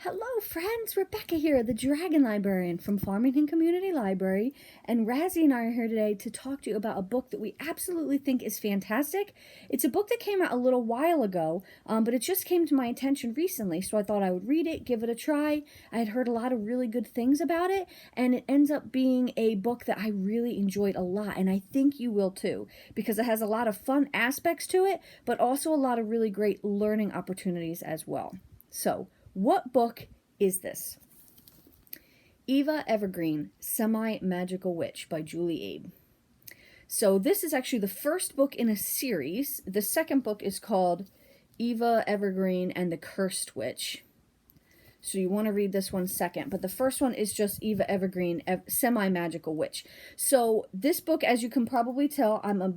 Hello friends, Rebecca here, the Dragon Librarian from Farmington Community Library, and Razzie and I are here today to talk to you about a book that we absolutely think is fantastic. It's a book that came out a little while ago, but it just came to my attention recently, so I thought I would read it, give it a try. I had heard a lot of really good things about it, and it ends up being a book that I really enjoyed a lot, and I think you will too, because it has a lot of fun aspects to it, but also a lot of really great learning opportunities as well. So, what book is this? Eva Evergreen, Semi-Magical Witch by Julie Abe. So this is actually the first book in a series. The second book is called Eva Evergreen and the Cursed Witch. So you want to read this one second. But the first one is just Eva Evergreen, Semi-Magical Witch. So this book, as you can probably tell, I'm a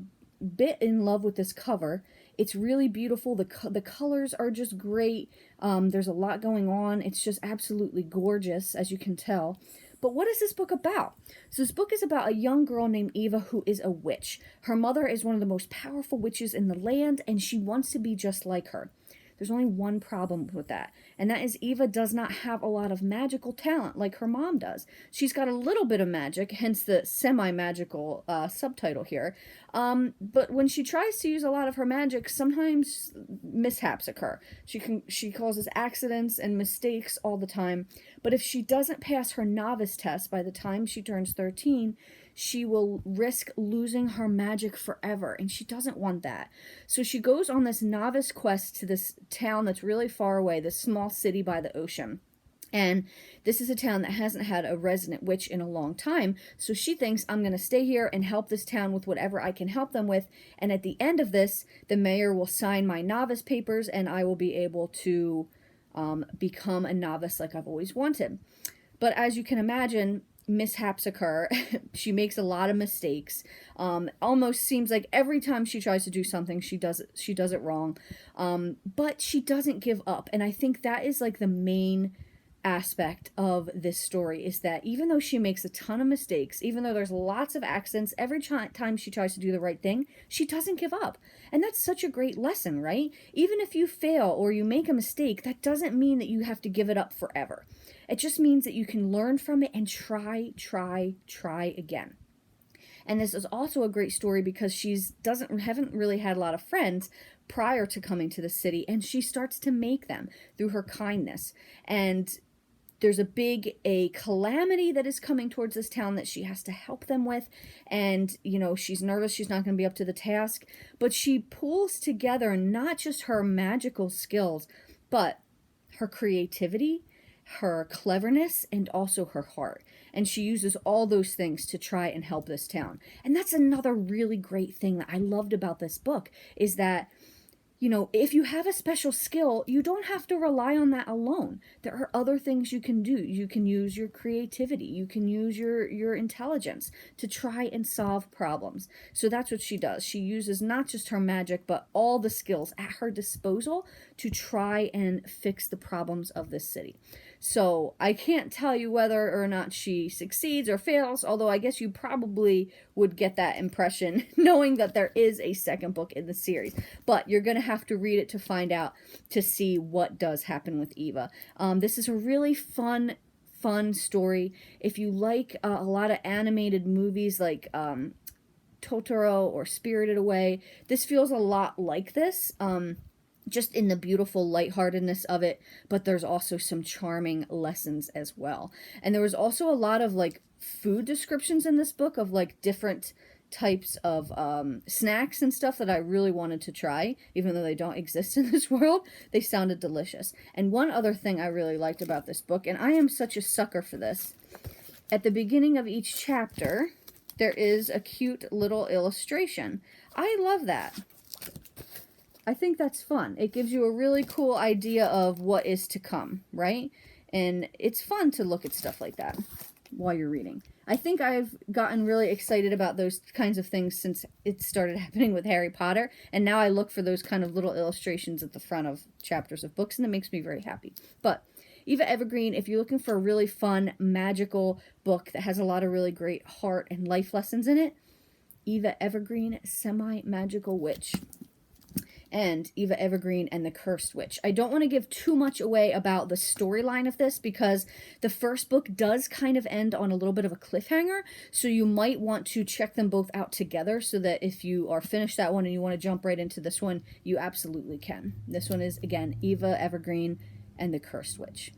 bit in love with this cover. It's really beautiful. The colors are just great. There's a lot going on. It's just absolutely gorgeous, as you can tell. But what is this book about? So this book is about a young girl named Eva who is a witch. Her mother is one of the most powerful witches in the land, and she wants to be just like her. There's only one problem with that, and that is Eva does not have a lot of magical talent like her mom does. She's got a little bit of magic, hence the semi-magical subtitle here. But when she tries to use a lot of her magic, sometimes mishaps occur. She causes accidents and mistakes all the time. But if she doesn't pass her novice test by the time she turns 13, she will risk losing her magic forever, and she doesn't want that. So she goes on this novice quest to this town that's really far away, this small city by the ocean. And this is a town that hasn't had a resident witch in a long time, so she thinks, I'm going to stay here and help this town with whatever I can help them with, and at the end of this, the mayor will sign my novice papers, and I will be able to become a novice like I've always wanted. But as you can imagine, mishaps occur. She makes a lot of mistakes. Almost seems like every time she tries to do something, she does it wrong. But she doesn't give up. And I think that is like the main aspect of this story, is that even though she makes a ton of mistakes, even though there's lots of accidents, every time she tries to do the right thing, she doesn't give up. And that's such a great lesson, right? Even if you fail or you make a mistake, that doesn't mean that you have to give it up forever. It just means that you can learn from it and try again. And this is also a great story because haven't really had a lot of friends prior to coming to the city, and she starts to make them through her kindness. And there's a calamity that is coming towards this town that she has to help them with. And, she's nervous. She's not going to be up to the task. But she pulls together not just her magical skills, but her creativity, her cleverness, and also her heart. And she uses all those things to try and help this town. And that's another really great thing that I loved about this book, is that if you have a special skill, you don't have to rely on that alone. There are other things you can do. You can use your creativity. You can use your intelligence to try and solve problems. So that's what she does. She uses not just her magic, but all the skills at her disposal to try and fix the problems of this city. So I can't tell you whether or not she succeeds or fails, although I guess you probably would get that impression knowing that there is a second book in the series. But you're going to have to read it to find out, to see what does happen with Eva. This is a really fun story. If you like a lot of animated movies like Totoro or Spirited Away, this feels a lot like this. Just in the beautiful lightheartedness of it, but there's also some charming lessons as well. And there was also a lot of food descriptions in this book of different types of snacks and stuff that I really wanted to try, even though they don't exist in this world. They sounded delicious. And one other thing I really liked about this book, and I am such a sucker for this, at the beginning of each chapter, there is a cute little illustration. I love that. I think that's fun. It gives you a really cool idea of what is to come, right? And it's fun to look at stuff like that while you're reading. I think I've gotten really excited about those kinds of things since it started happening with Harry Potter, and now I look for those kind of little illustrations at the front of chapters of books, and it makes me very happy. But Eva Evergreen, if you're looking for a really fun, magical book that has a lot of really great heart and life lessons in it, Eva Evergreen, Semi-Magical Witch. and Eva Evergreen and the Cursed Witch. I don't want to give too much away about the storyline of this because the first book does kind of end on a little bit of a cliffhanger, so you might want to check them both out together so that if you are finished that one and you want to jump right into this one, you absolutely can. This one is, again, Eva Evergreen and the Cursed Witch.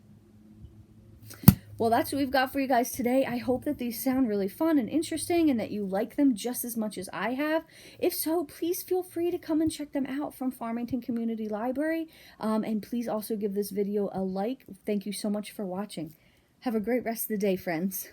Well, that's what we've got for you guys today. I hope that these sound really fun and interesting and that you like them just as much as I have. If so, please feel free to come and check them out from Farmington Community Library. And please also give this video a like. Thank you so much for watching. Have a great rest of the day, friends.